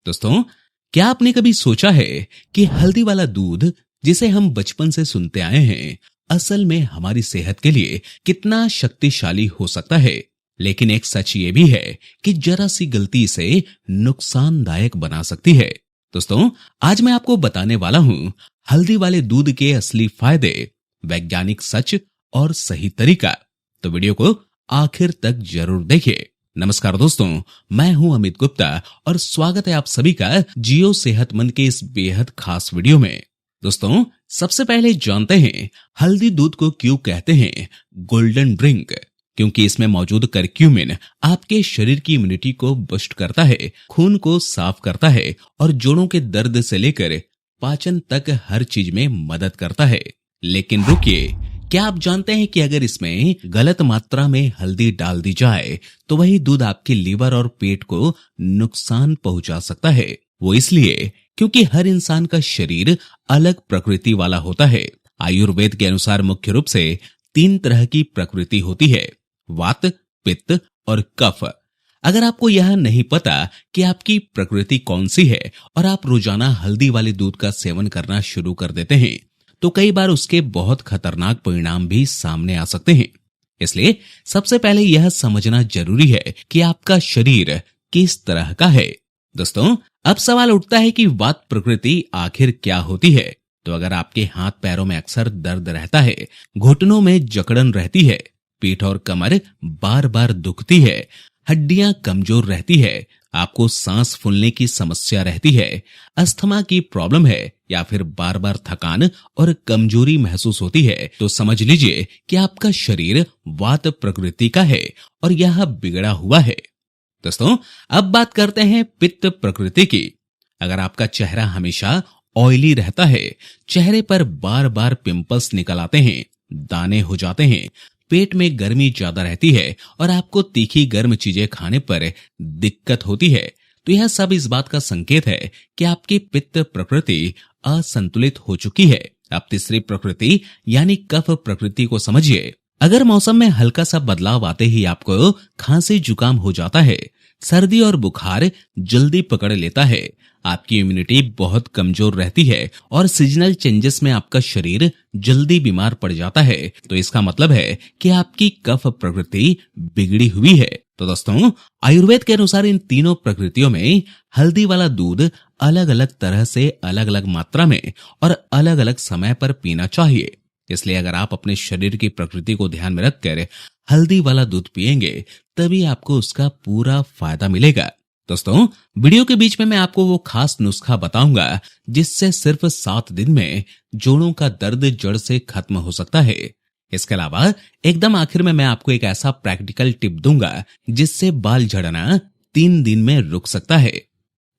दोस्तों, क्या आपने कभी सोचा है कि हल्दी वाला दूध जिसे हम बचपन से सुनते आए हैं, असल में हमारी सेहत के लिए कितना शक्तिशाली हो सकता है। लेकिन एक सच ये भी है कि जरा सी गलती इसे नुकसानदायक बना सकती है। दोस्तों, आज मैं आपको बताने वाला हूं हल्दी वाले दूध के असली फायदे, वैज्ञानिक सच और सही तरीका। तो वीडियो को आखिर तक जरूर देखिए। नमस्कार दोस्तों, मैं हूं अमित गुप्ता और स्वागत है आप सभी का जियो सेहतमंद के इस बेहद खास वीडियो में। दोस्तों, सबसे पहले जानते हैं हल्दी दूध को क्यों कहते हैं गोल्डन ड्रिंक। क्योंकि इसमें मौजूद करक्यूमिन आपके शरीर की इम्यूनिटी को बूस्ट करता है, खून को साफ करता है और जोड़ों के दर्द से लेकर पाचन तक हर चीज में मदद करता है। लेकिन रुकिए, क्या आप जानते हैं कि अगर इसमें गलत मात्रा में हल्दी डाल दी जाए तो वही दूध आपके लीवर और पेट को नुकसान पहुंचा सकता है। वो इसलिए क्योंकि हर इंसान का शरीर अलग प्रकृति वाला होता है। आयुर्वेद के अनुसार मुख्य रूप से 3 तरह की प्रकृति होती है, वात, पित्त और कफ। अगर आपको यह नहीं पता कि आपकी प्रकृति कौन सी है और आप रोजाना हल्दी वाले दूध का सेवन करना शुरू कर देते हैं तो कई बार उसके बहुत खतरनाक परिणाम भी सामने आ सकते हैं। इसलिए सबसे पहले यह समझना जरूरी है कि आपका शरीर किस तरह का है। दोस्तों, अब सवाल उठता है कि वात प्रकृति आखिर क्या होती है। तो अगर आपके हाथ पैरों में अक्सर दर्द रहता है, घुटनों में जकड़न रहती है, पीठ और कमर बार बार दुखती है, हड्डियां कमजोर रहती है, आपको सांस फूलने की समस्या रहती है, अस्थमा की प्रॉब्लम है या फिर बार बार थकान और कमजोरी महसूस होती है, तो समझ लीजिए कि आपका शरीर वात प्रकृति का है और यह बिगड़ा हुआ है। दोस्तों, अब बात करते हैं पित्त प्रकृति की। अगर आपका चेहरा हमेशा ऑयली रहता है, चेहरे पर बार बार पिंपल्स निकल आते हैं, दाने हो जाते हैं, पेट में गर्मी ज्यादा रहती है और आपको तीखी गर्म चीजें खाने पर दिक्कत होती है, तो यह सब इस बात का संकेत है कि आपकी पित्त प्रकृति असंतुलित हो चुकी है। अब तीसरी प्रकृति यानी कफ प्रकृति को समझिए। अगर मौसम में हल्का सा बदलाव आते ही आपको खांसी जुकाम हो जाता है, सर्दी और बुखार जल्दी पकड़ लेता है, आपकी इम्यूनिटी बहुत कमजोर रहती है और सीजनल चेंजेस में आपका शरीर जल्दी बीमार पड़ जाता है, तो इसका मतलब है कि आपकी कफ प्रकृति बिगड़ी हुई है। तो दोस्तों, आयुर्वेद के अनुसार इन तीनों प्रकृतियों में हल्दी वाला दूध अलग अलग तरह से अलग अलग मात्रा में और अलग अलग समय पर पीना चाहिए। इसलिए अगर आप अपने शरीर की प्रकृति को ध्यान में रखकर हल्दी वाला दूध पिएंगे तभी आपको उसका पूरा फायदा मिलेगा। दोस्तों, वीडियो के बीच में मैं आपको वो खास नुस्खा बताऊंगा जिससे सिर्फ 7 दिन में जोड़ों का दर्द जड़ से खत्म हो सकता है। इसके अलावा एकदम आखिर में मैं आपको एक ऐसा प्रैक्टिकल टिप दूंगा जिससे बाल झड़ना 3 दिन में रुक सकता है।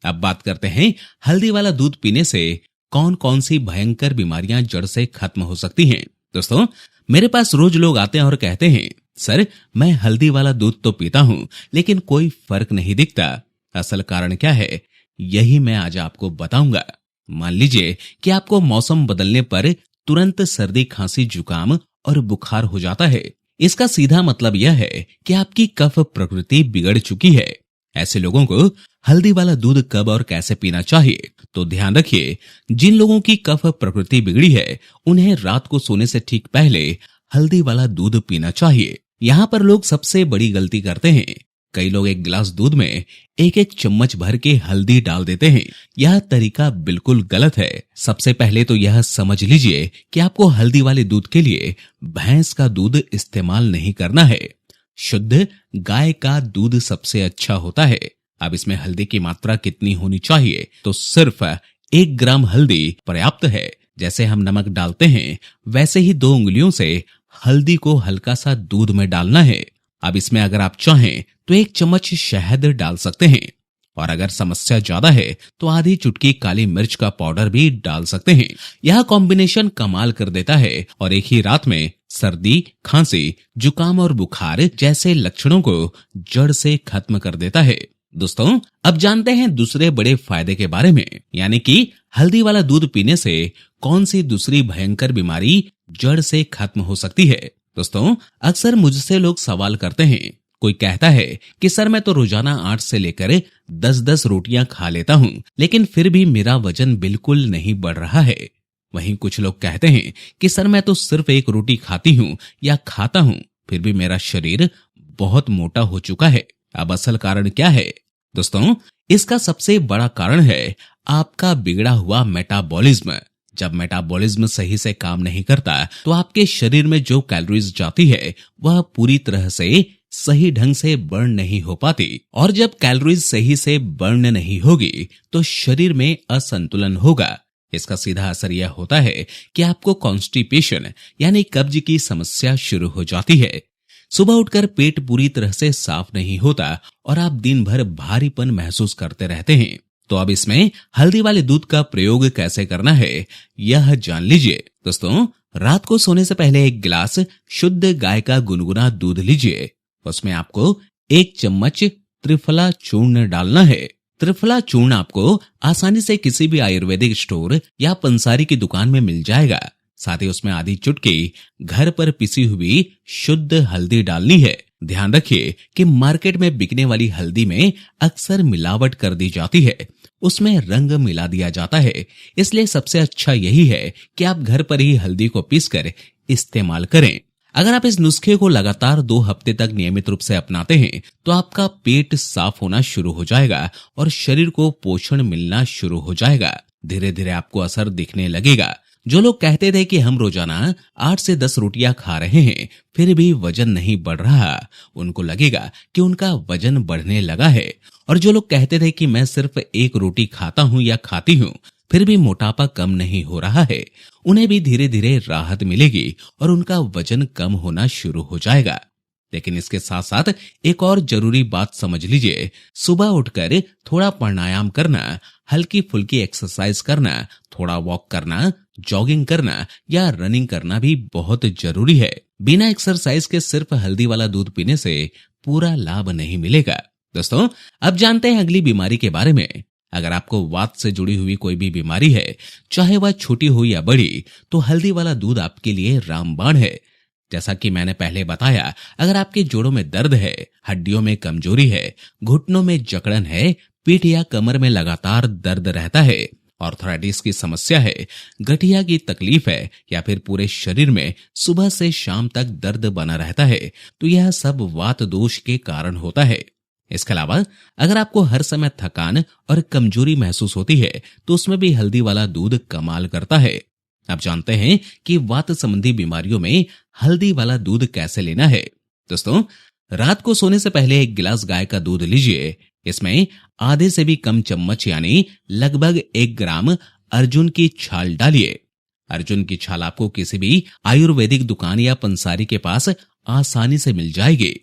अब बात करते हैं हल्दी वाला दूध पीने से कौन कौन सी भयंकर बीमारियां जड़ से खत्म हो सकती हैं। दोस्तों, मेरे पास रोज लोग आते हैं और कहते हैं, सर मैं हल्दी वाला दूध तो पीता हूं लेकिन कोई फर्क नहीं दिखता। असल कारण क्या है, यही मैं आज आपको बताऊंगा। मान लीजिए कि आपको मौसम बदलने पर तुरंत सर्दी, खांसी, जुकाम और बुखार हो जाता है। इसका सीधा मतलब यह है कि आपकी कफ प्रकृति बिगड़ चुकी है। ऐसे लोगों को हल्दी वाला दूध कब और कैसे पीना चाहिए, तो ध्यान रखिए, जिन लोगों की कफ प्रकृति बिगड़ी है उन्हें रात को सोने से ठीक पहले हल्दी वाला दूध पीना चाहिए। यहाँ पर लोग सबसे बड़ी गलती करते हैं। कई लोग एक गिलास दूध में एक एक चम्मच भर के हल्दी डाल देते हैं। यह तरीका बिल्कुल गलत है। सबसे पहले तो यह समझ लीजिए कि आपको हल्दी वाले दूध के लिए भैंस का दूध इस्तेमाल नहीं करना है। शुद्ध गाय का दूध सबसे अच्छा होता है। अब इसमें हल्दी की मात्रा कितनी होनी चाहिए, तो सिर्फ 1 ग्राम हल्दी पर्याप्त है। जैसे हम नमक डालते हैं वैसे ही 2 उंगलियों से हल्दी को हल्का सा दूध में डालना है। अब इसमें अगर आप चाहें तो 1 चम्मच शहद डाल सकते हैं और अगर समस्या ज्यादा है तो आधी चुटकी काली मिर्च का पाउडर भी डाल सकते हैं। यह कॉम्बिनेशन कमाल कर देता है और एक ही रात में सर्दी, खांसी, जुकाम और बुखार जैसे लक्षणों को जड़ से खत्म कर देता है। दोस्तों, अब जानते हैं दूसरे बड़े फायदे के बारे में, यानी कि हल्दी वाला दूध पीने से कौन सी दूसरी भयंकर बीमारी जड़ से खत्म हो सकती है। दोस्तों, अक्सर मुझसे लोग सवाल करते हैं कोई कहता है कि सर मैं तो रोजाना 8 से लेकर 10-10 रोटियां खा लेता हूं, लेकिन फिर भी मेरा वजन बिल्कुल नहीं बढ़ रहा है। वहीं कुछ लोग कहते हैं कि सर मैं तो सिर्फ एक रोटी खाती हूं या खाता हूं, फिर भी मेरा शरीर बहुत मोटा हो चुका है। अब असल कारण क्या है? दोस्तों, इसका सबसे बड़ा कारण है आपका बिगड़ा हुआ मेटाबॉलिज्म। जब मेटाबॉलिज्म सही से काम नहीं करता तो आपके शरीर में जो कैलोरीज जाती है वह पूरी तरह से सही ढंग से बर्न नहीं हो पाती, और जब कैलोरीज सही से बर्न नहीं होगी तो शरीर में असंतुलन होगा। इसका सीधा असर यह होता है कि आपको कॉन्स्टिपेशन यानी कब्ज की समस्या शुरू हो जाती है। सुबह उठकर पेट पूरी तरह से साफ नहीं होता और आप दिन भर भारीपन महसूस करते रहते हैं। तो अब इसमें हल्दी वाले दूध का प्रयोग कैसे करना है यह जान लीजिए। दोस्तों, रात को सोने से पहले 1 गिलास शुद्ध गाय का गुनगुना दूध लीजिए। उसमें आपको 1 चम्मच त्रिफला चूर्ण डालना है। त्रिफला चूर्ण आपको आसानी से किसी भी आयुर्वेदिक स्टोर या पंसारी की दुकान में मिल जाएगा। साथ ही उसमें आधी चुटकी घर पर पिसी हुई शुद्ध हल्दी डालनी है। ध्यान रखिए कि मार्केट में बिकने वाली हल्दी में अक्सर मिलावट कर दी जाती है, उसमें रंग मिला दिया जाता है। इसलिए सबसे अच्छा यही है कि आप घर पर ही हल्दी को पीसकर इस्तेमाल करें। अगर आप इस नुस्खे को लगातार 2 हफ्ते तक नियमित रूप से अपनाते हैं तो आपका पेट साफ होना शुरू हो जाएगा और शरीर को पोषण मिलना शुरू हो जाएगा। धीरे धीरे आपको असर दिखने लगेगा। जो लोग कहते थे कि हम रोजाना 8 से 10 रोटियां खा रहे हैं फिर भी वजन नहीं बढ़ रहा, उनको लगेगा कि उनका वजन बढ़ने लगा है। और जो लोग कहते थे कि मैं सिर्फ 1 रोटी खाता हूं या खाती हूं फिर भी मोटापा कम नहीं हो रहा है, उन्हें भी धीरे धीरे राहत मिलेगी और उनका वजन कम होना शुरू हो जाएगा। लेकिन इसके साथ साथ एक और जरूरी बात समझ लीजिए। सुबह उठकर थोड़ा प्राणायाम करना, हल्की फुल्की एक्सरसाइज करना, थोड़ा वॉक करना, जॉगिंग करना या रनिंग करना भी बहुत जरूरी है। बिना एक्सरसाइज के सिर्फ हल्दी वाला दूध पीने से पूरा लाभ नहीं मिलेगा। दोस्तों, अब जानते हैं अगली बीमारी के बारे में। अगर आपको वात से जुड़ी हुई कोई भी बीमारी है, चाहे वह छोटी हो या बड़ी, तो हल्दी वाला दूध आपके लिए रामबाण है। जैसा कि मैंने पहले बताया, अगर आपके जोड़ों में दर्द है, हड्डियों में कमजोरी है, घुटनों में जकड़न है, पीठ या कमर में लगातार दर्द रहता है, आर्थराइटिस की समस्या है, गठिया की तकलीफ है या फिर पूरे शरीर में सुबह से शाम तक दर्द बना रहता है, तो यह सब वात दोष के कारण होता है। इसके अलावा अगर आपको हर समय थकान और कमजोरी महसूस होती है तो उसमें भी हल्दी वाला दूध कमाल करता है। अब जानते हैं कि वात संबंधी बीमारियों में हल्दी वाला दूध कैसे लेना है। दोस्तों, रात को सोने से पहले 1 गिलास गाय का दूध लीजिए। इसमें आधे से भी कम चम्मच यानी लगभग 1 ग्राम अर्जुन की छाल डालिए। अर्जुन की छाल आपको किसी भी आयुर्वेदिक दुकान या पंसारी के पास आसानी से मिल जाएगी।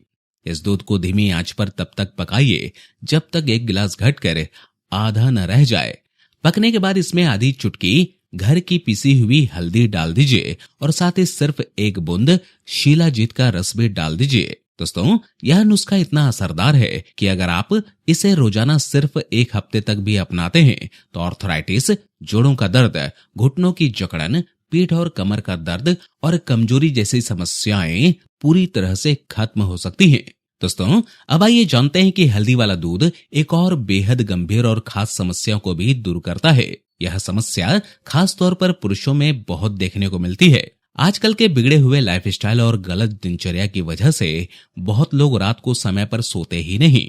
इस दूध को धीमी आंच पर तब तक पकाइए जब तक 1 गिलास घटकर आधा न रह जाए। पकने के बाद इसमें आधी चुटकी घर की पिसी हुई हल्दी डाल दीजिए और साथ ही सिर्फ 1 बूंद शीलाजीत का रस भी डाल दीजिए। दोस्तों, यह नुस्खा इतना असरदार है कि अगर आप इसे रोजाना सिर्फ 1 हफ्ते तक भी अपनाते हैं तो आर्थराइटिस, जोड़ों का दर्द, घुटनों की जकड़न, पीठ और कमर का दर्द और कमजोरी जैसी समस्याएं पूरी तरह से खत्म हो सकती हैं। दोस्तों, अब आइए जानते हैं कि हल्दी वाला दूध एक और बेहद गंभीर और खास समस्या को भी दूर करता है। यह समस्या खास तौर पर पुरुषों में बहुत देखने को मिलती है। आजकल के बिगड़े हुए लाइफस्टाइल और गलत दिनचर्या की वजह से बहुत लोग रात को समय पर सोते ही नहीं।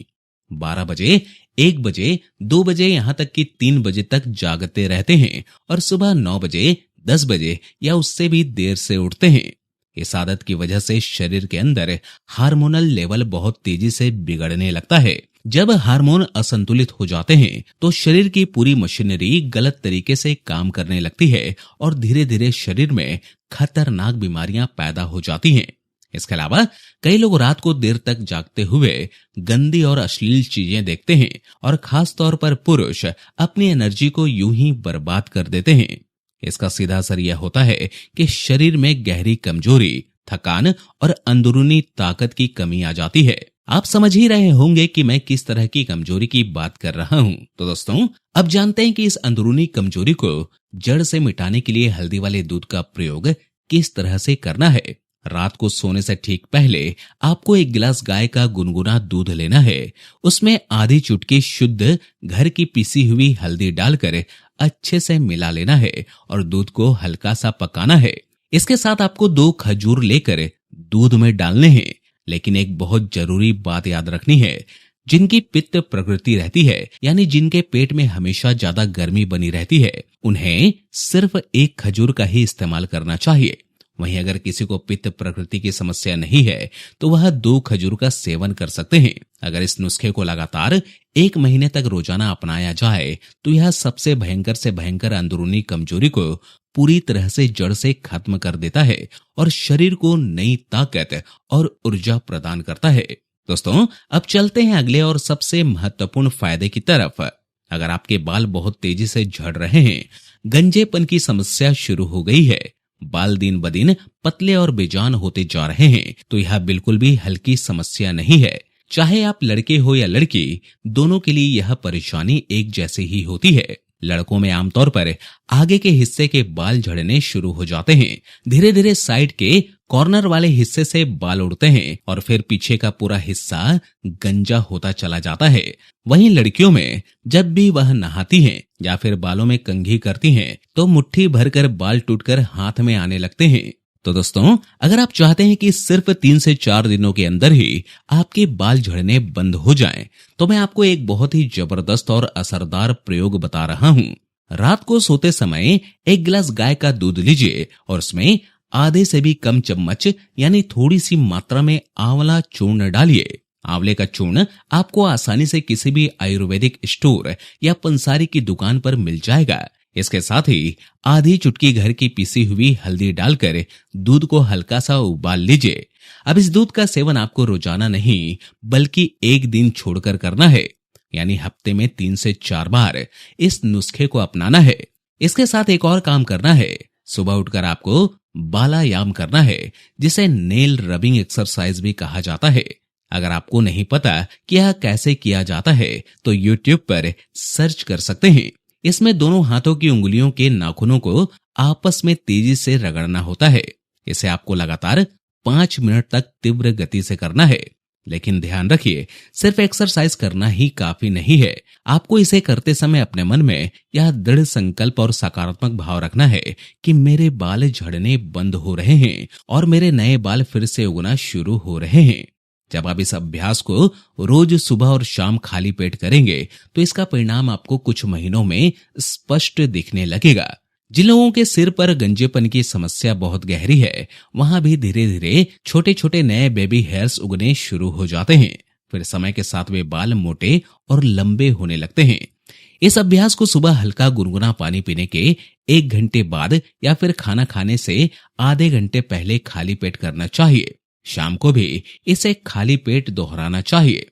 12 बजे, 1 बजे, 2 बजे, यहाँ तक कि 3 बजे तक जागते रहते हैं और सुबह 9 बजे, 10 बजे या उससे भी देर से उठते हैं। इस आदत की वजह से शरीर के अंदर हार्मोनल लेवल बहुत तेजी से बिगड़ने लगता है। जब हार्मोन असंतुलित हो जाते हैं तो शरीर की पूरी मशीनरी गलत तरीके से काम करने लगती है और धीरे धीरे शरीर में खतरनाक बीमारियां पैदा हो जाती हैं। इसके अलावा कई लोग रात को देर तक जागते हुए गंदी और अश्लील चीजें देखते हैं और खास तौर पर पुरुष अपनी एनर्जी को यूं ही बर्बाद कर देते हैं। इसका सीधा असर यह होता है कि शरीर में गहरी कमजोरी, थकान और अंदरूनी ताकत की कमी आ जाती है। आप समझ ही रहे होंगे कि मैं किस तरह की कमजोरी की बात कर रहा हूं। तो दोस्तों, अब जानते हैं कि इस अंदरूनी कमजोरी को जड़ से मिटाने के लिए हल्दी वाले दूध का प्रयोग किस तरह से करना है। रात को सोने से ठीक पहले आपको एक गिलास गाय का गुनगुना दूध लेना है। उसमें आधी चुटकी शुद्ध घर की पिसी हुई हल्दी डालकर अच्छे से मिला लेना है और दूध को हल्का सा पकाना है। इसके साथ आपको 2 खजूर लेकर दूध में डालने हैं। लेकिन एक बहुत जरूरी बात याद रखनी है, जिनकी पित्त प्रकृति रहती है, यानी जिनके पेट में हमेशा ज्यादा गर्मी बनी रहती है, उन्हें सिर्फ 1 खजूर का ही इस्तेमाल करना चाहिए। वहीं अगर किसी को पित्त प्रकृति की समस्या नहीं है तो वह 2 खजूर का सेवन कर सकते हैं। अगर इस नुस्खे को लगातार 1 महीने तक रोजाना अपनाया जाए तो यह सबसे भयंकर से भयंकर अंदरूनी कमजोरी को पूरी तरह से जड़ से खत्म कर देता है और शरीर को नई ताकत और ऊर्जा प्रदान करता है। दोस्तों, अब चलते हैं अगले और सबसे महत्वपूर्ण फायदे की तरफ। अगर आपके बाल बहुत तेजी से झड़ रहे हैं, गंजेपन की समस्या शुरू हो गई है, बाल दिन ब दिन पतले और बेजान होते जा रहे हैं, तो यह बिल्कुल भी हल्की समस्या नहीं है। चाहे आप लड़के हो या लड़की, दोनों के लिए यह परेशानी एक जैसी ही होती है। लड़कों में आमतौर पर आगे के हिस्से के बाल झड़ने शुरू हो जाते हैं। धीरे धीरे साइड के कॉर्नर वाले हिस्से से बाल उड़ते हैं और फिर पीछे का पूरा हिस्सा गंजा होता चला जाता है। वहीं लड़कियों में जब भी वह नहाती हैं या फिर बालों में कंघी करती हैं तो मुट्ठी भरकर बाल टूटकर हाथ में आने लगते हैं। तो दोस्तों, अगर आप चाहते हैं कि सिर्फ 3 से 4 दिनों के अंदर ही आपके बाल झड़ने बंद हो जाएं, तो मैं आपको एक बहुत ही जबरदस्त और असरदार प्रयोग बता रहा हूं। रात को सोते समय 1 गिलास गाय का दूध लीजिए और उसमें आधे से भी कम चम्मच यानी थोड़ी सी मात्रा में आंवला चूर्ण डालिए। आंवले का चूर्ण आपको आसानी से किसी भी आयुर्वेदिक स्टोर या पंसारी की दुकान पर मिल जाएगा। इसके साथ ही आधी चुटकी घर की पिसी हुई हल्दी डालकर दूध को हल्का सा उबाल लीजिए। अब इस दूध का सेवन आपको रोजाना नहीं बल्कि 1 दिन छोड़कर करना है, यानी हफ्ते में 3 से 4 बार इस नुस्खे को अपनाना है। इसके साथ एक और काम करना है, सुबह उठकर आपको बालायाम करना है, जिसे नेल रबिंग एक्सरसाइज भी कहा जाता है। अगर आपको नहीं पता कि यह कैसे किया जाता है तो YouTube पर सर्च कर सकते हैं। इसमें दोनों हाथों की उंगलियों के नाखूनों को आपस में तेजी से रगड़ना होता है। इसे आपको लगातार 5 मिनट तक तीव्र गति से करना है। लेकिन ध्यान रखिए, सिर्फ एक्सरसाइज करना ही काफी नहीं है। आपको इसे करते समय अपने मन में यह दृढ़ संकल्प और सकारात्मक भाव रखना है कि मेरे बाल झड़ने बंद हो रहे हैं और मेरे नए बाल फिर से उगना शुरू हो रहे हैं। जब आप इस अभ्यास को रोज सुबह और शाम खाली पेट करेंगे तो इसका परिणाम आपको कुछ महीनों में स्पष्ट दिखने लगेगा। जिन लोगों के सिर पर गंजेपन की समस्या बहुत गहरी है, वहां भी धीरे धीरे छोटे छोटे नए बेबी हेयर्स उगने शुरू हो जाते हैं। फिर समय के साथ वे बाल मोटे और लंबे होने लगते हैं। इस अभ्यास को सुबह हल्का गुनगुना पानी पीने के 1 घंटे बाद या फिर खाना खाने से आधे घंटे पहले खाली पेट करना चाहिए। शाम को भी इसे खाली पेट दोहराना चाहिए।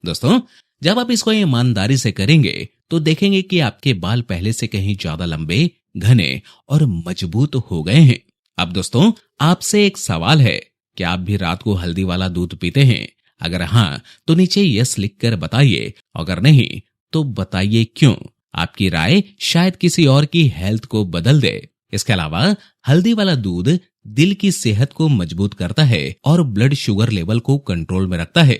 दोस्तों, जब आप इसको ईमानदारी से करेंगे तो देखेंगे कि आपके बाल पहले से कहीं ज्यादा लंबे, घने और मजबूत हो गए हैं। अब दोस्तों, आपसे एक सवाल है, क्या आप भी रात को हल्दी वाला दूध पीते हैं? अगर हाँ, तो नीचे यस लिखकर बताइए। अगर नहीं तो बताइए क्यों। आपकी राय शायद किसी और की हेल्थ को बदल दे। इसके अलावा हल्दी वाला दूध दिल की सेहत को मजबूत करता है और ब्लड शुगर लेवल को कंट्रोल में रखता है।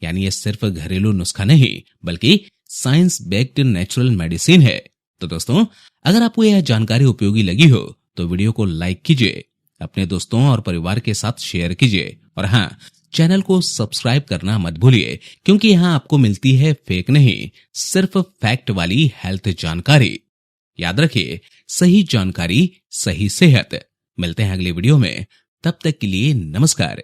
यानी ये सिर्फ घरेलू नुस्खा नहीं बल्कि साइंस बेस्ड नेचुरल मेडिसिन है। तो दोस्तों, अगर आपको यह जानकारी उपयोगी लगी हो तो वीडियो को लाइक कीजिए, अपने दोस्तों और परिवार के साथ शेयर कीजिए और हाँ, चैनल को सब्सक्राइब करना मत भूलिए, क्योंकि यहाँ आपको मिलती है फेक नहीं, सिर्फ फैक्ट वाली हेल्थ जानकारी। याद रखिए, सही जानकारी, सही सेहत। मिलते हैं अगले वीडियो में, तब तक के लिए नमस्कार।